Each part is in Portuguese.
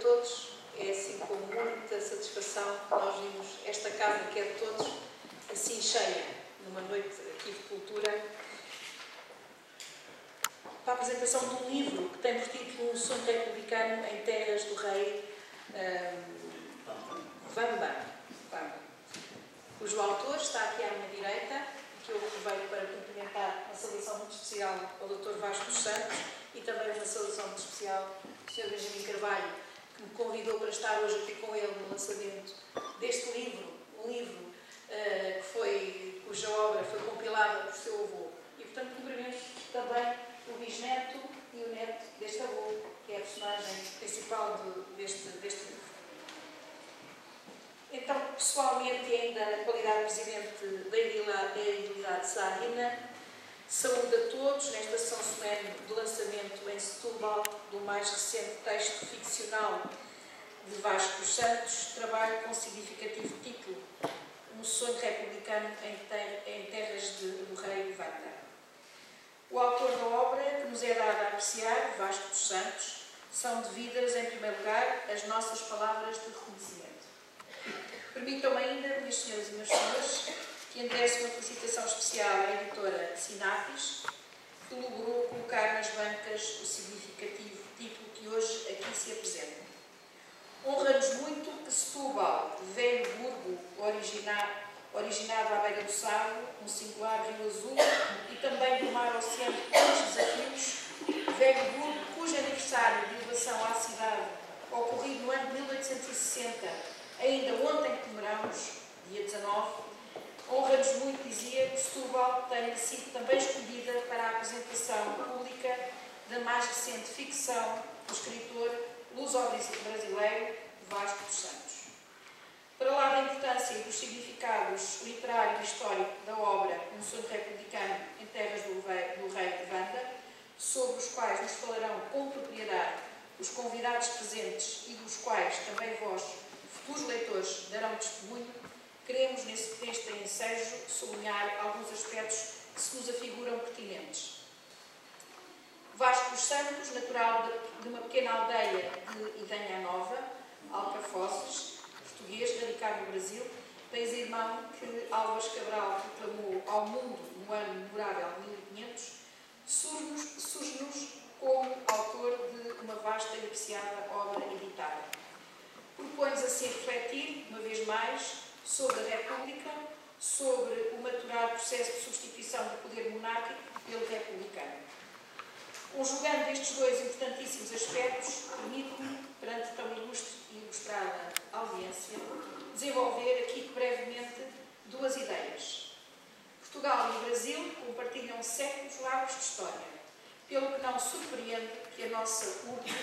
todos. É assim com muita satisfação que nós vimos esta casa, que é de todos, assim cheia, numa noite aqui de cultura, para a apresentação de um livro que tem por título Um Sonho Republicano em Terras do Rei Vamba, cujo autor está aqui à minha direita, que eu aproveito para cumprimentar uma saudação muito especial ao Dr. Vasco dos Santos e também uma saudação muito especial ao Sr. Benjamin Carvalho, que me convidou para estar hoje aqui com ele no lançamento deste livro, um livro cuja obra foi compilada por seu avô. E, portanto, cumprimento também o bisneto e o neto deste avô, que é a personagem principal deste livro. Então, pessoalmente, e ainda na qualidade de Presidente da Edilidade Saarina, saúdo a todos nesta sessão solene de lançamento em Setúbal do mais recente texto ficcional de Vasco dos Santos, trabalho com significativo título Um Sonho Republicano em Terras do Rei Vanda. O autor da obra, que nos é dado a apreciar, Vasco dos Santos, são devidas, em primeiro lugar, as nossas palavras de reconhecimento. Permitam-me ainda, minhas senhoras e meus senhores, que endereço uma felicitação especial à editora Sinapis, que logrou colocar nas bancas o significativo título que hoje aqui se apresenta. Honra-nos muito que Setúbal, velho burgo originado à beira do Sado, um singular rio azul e também do mar oceano de tantos desafios, velho burgo cujo aniversário de elevação à cidade, ocorrido no ano de 1860, ainda ontem comemoramos, dia 19, honra-nos muito, dizia, que Setúbal tenha sido também escolhida para a apresentação pública da mais recente ficção do escritor luso-brasileiro Vasco dos Santos. Para lá da importância e dos significados literário e histórico da obra Um Sonho Republicano em Terras do Rei de Vanda, sobre os quais nos falarão com propriedade os convidados presentes e dos quais também vós, futuros leitores, darão testemunho, queremos neste ensejo sublinhar alguns aspectos que se nos afiguram pertinentes. Vasco dos Santos, natural de uma pequena aldeia de Idanha Nova, Alcafozes, português, radicado no Brasil, país irmão que Álvares Cabral proclamou ao mundo no ano memorável de 1500, surge-nos como autor de uma vasta e apreciada obra editada. Propõe-nos assim refletir, uma vez mais, sobre a República, sobre o maturado processo de substituição do poder monárquico pelo republicano. Conjugando estes dois importantíssimos aspectos, permite-me, perante tão ilustre e ilustrada audiência, desenvolver aqui brevemente duas ideias. Portugal e o Brasil compartilham séculos largos de história, pelo que não surpreende que a nossa urbe,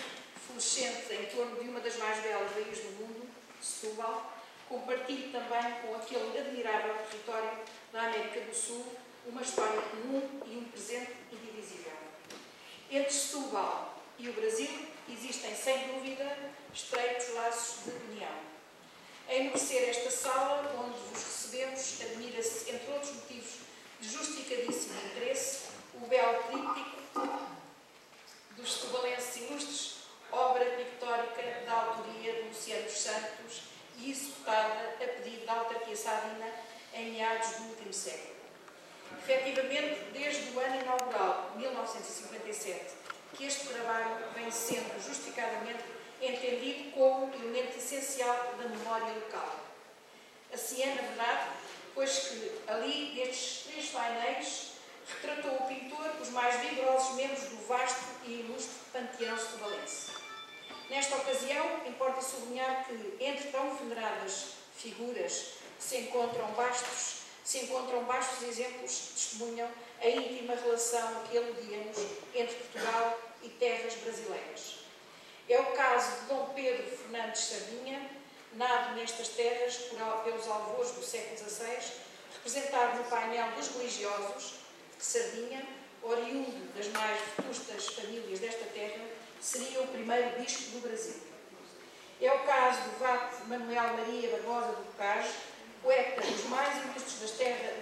florescente em torno de uma das mais belas baías do mundo, Setúbal, compartilhe também com aquele admirável território da América do Sul uma história comum e um presente indivisível. Entre Setúbal e o Brasil existem, sem dúvida, estreitos laços de união. A enobrecer esta sala, onde vos recebemos, admira-se, entre outros motivos de justificadíssimo interesse, o belo tríptico dos setubalenses ilustres, obra pictórica da autoria de Luciano dos Santos e executada a pedido da autarquia sadina em meados do último século. Efetivamente, desde o ano inaugural, 1957, que este trabalho vem sendo justificadamente entendido como elemento essencial da memória local. Assim é, na verdade, pois que ali, nestes três painéis, retratou o pintor os mais vigorosos membros do vasto e ilustre panteão setubalense. Nesta ocasião, importa sublinhar que, entre tão veneradas figuras, se encontram bastos exemplos que testemunham a íntima relação que aludia-nos entre Portugal e terras brasileiras. É o caso de Dom Pedro Fernandes Sardinha, nado nestas terras pelos alvores do século XVI, representado no painel dos religiosos, que Sardinha, oriundo das mais vetustas famílias desta terra, seria o primeiro bispo do Brasil. É o caso do Vate Manuel Maria Barbosa do Bocage, poeta dos mais ilustres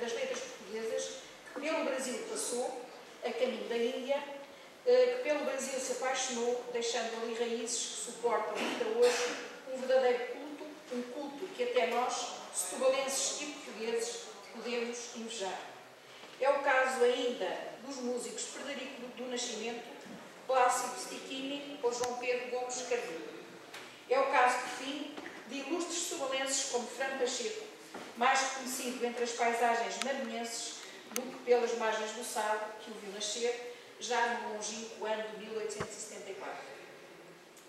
das letras portuguesas, que pelo Brasil passou, a caminho da Índia, que pelo Brasil se apaixonou, deixando ali raízes que suportam ainda hoje um verdadeiro culto, um culto que até nós, setubalenses e portugueses, podemos invejar. É o caso ainda dos músicos Frederico do Nascimento, Plácido Stichini ou João Pedro Gomes Carrilho. É o caso, por fim, de ilustres setubalenses como Fran Pacheco, mais reconhecido entre as paisagens maranhenses do que pelas margens do Sado, que o viu nascer já no longínquo ano de 1874.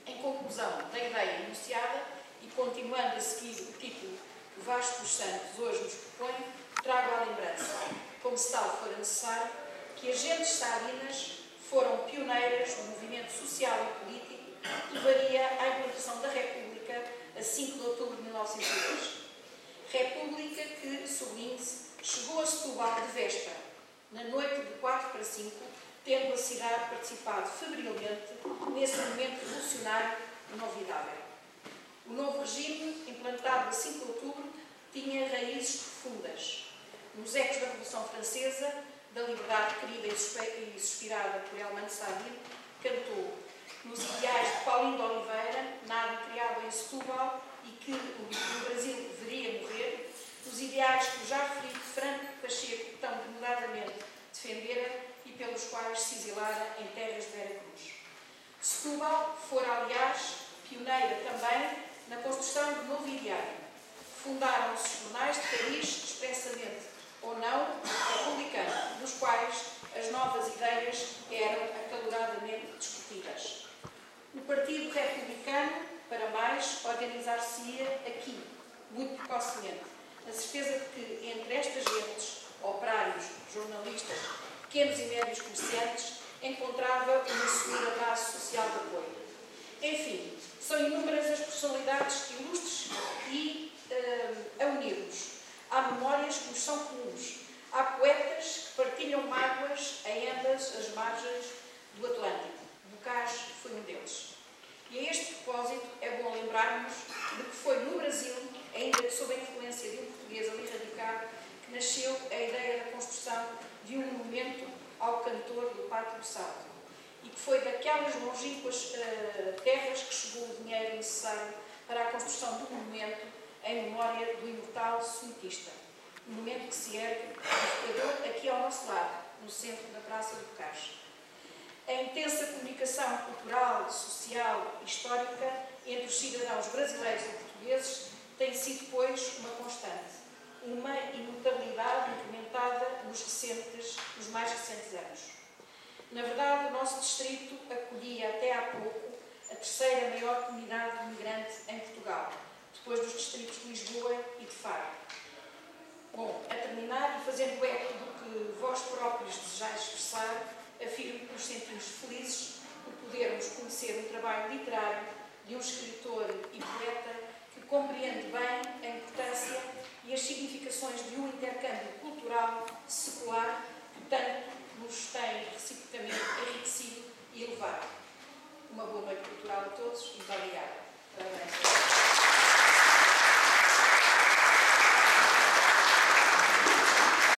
Em conclusão da ideia enunciada, e continuando a seguir o título que Vasco dos Santos hoje nos propõe, trago à lembrança, como se tal fora necessário, que as gentes saarinas foram pioneiras no movimento social e político que levaria à implantação da República a 5 de outubro de 1902. República que, sublinhe-se, chegou a Setúbal de véspera, na noite de 4 para 5, tendo a cidade participado febrilmente nesse momento revolucionário inovidável. O novo regime, implantado a 5 de outubro, tinha raízes profundas. Nos ecos da Revolução Francesa, da liberdade querida e suspirada por Helman Sabine, cantou nos ideais de Paulinho de Oliveira, nada criado em Setúbal e que o Brasil deveria morrer, os ideais que o já referido Franco Pacheco tão demodadamente defendera e pelos quais se exilara em terras de Veracruz. Setúbal fora, aliás, pioneira também na construção de novo ideário. Fundaram-se os jornais de Paris, expressamente ou não republicanos, nos quais as novas ideias eram acaloradamente discutidas. O Partido Republicano, para mais, organizar-se-ia aqui, muito precocemente, na certeza de que entre estas gentes, operários, jornalistas, pequenos e médios comerciantes, encontrava uma segura base social de apoio. Enfim, são inúmeras as personalidades ilustres e a unir-nos. Há memórias que nos são comuns. Há poetas que partilham mágoas em ambas as margens do Atlântico. Bocage foi um deles. E a este propósito é bom lembrarmos de que foi no Brasil, ainda que sob a influência de um português ali radicado, que nasceu a ideia da construção de um monumento ao cantor do Pátrio Salto. E que foi daquelas longínquas terras que chegou o dinheiro necessário para a construção do monumento em memória do imortal sonetista. Monumento que se ergue aqui ao nosso lado, no centro da Praça do Bocage. A intensa comunicação cultural, social e histórica entre os cidadãos brasileiros e portugueses tem sido, pois, uma constante, uma imutabilidade incrementada nos mais recentes anos. Na verdade, o nosso distrito acolhia até há pouco a terceira maior comunidade migrante em Portugal, depois dos distritos de Lisboa e de Faro. Bom, a terminar e fazendo eco do que vós próprios desejais expressar, afirmo que nos sentimos felizes por podermos conhecer um trabalho literário de um escritor e poeta que compreende bem a importância e as significações de um intercâmbio cultural secular que tanto nos tem reciprocamente enriquecido e elevado. Uma boa noite cultural a todos e muito obrigada.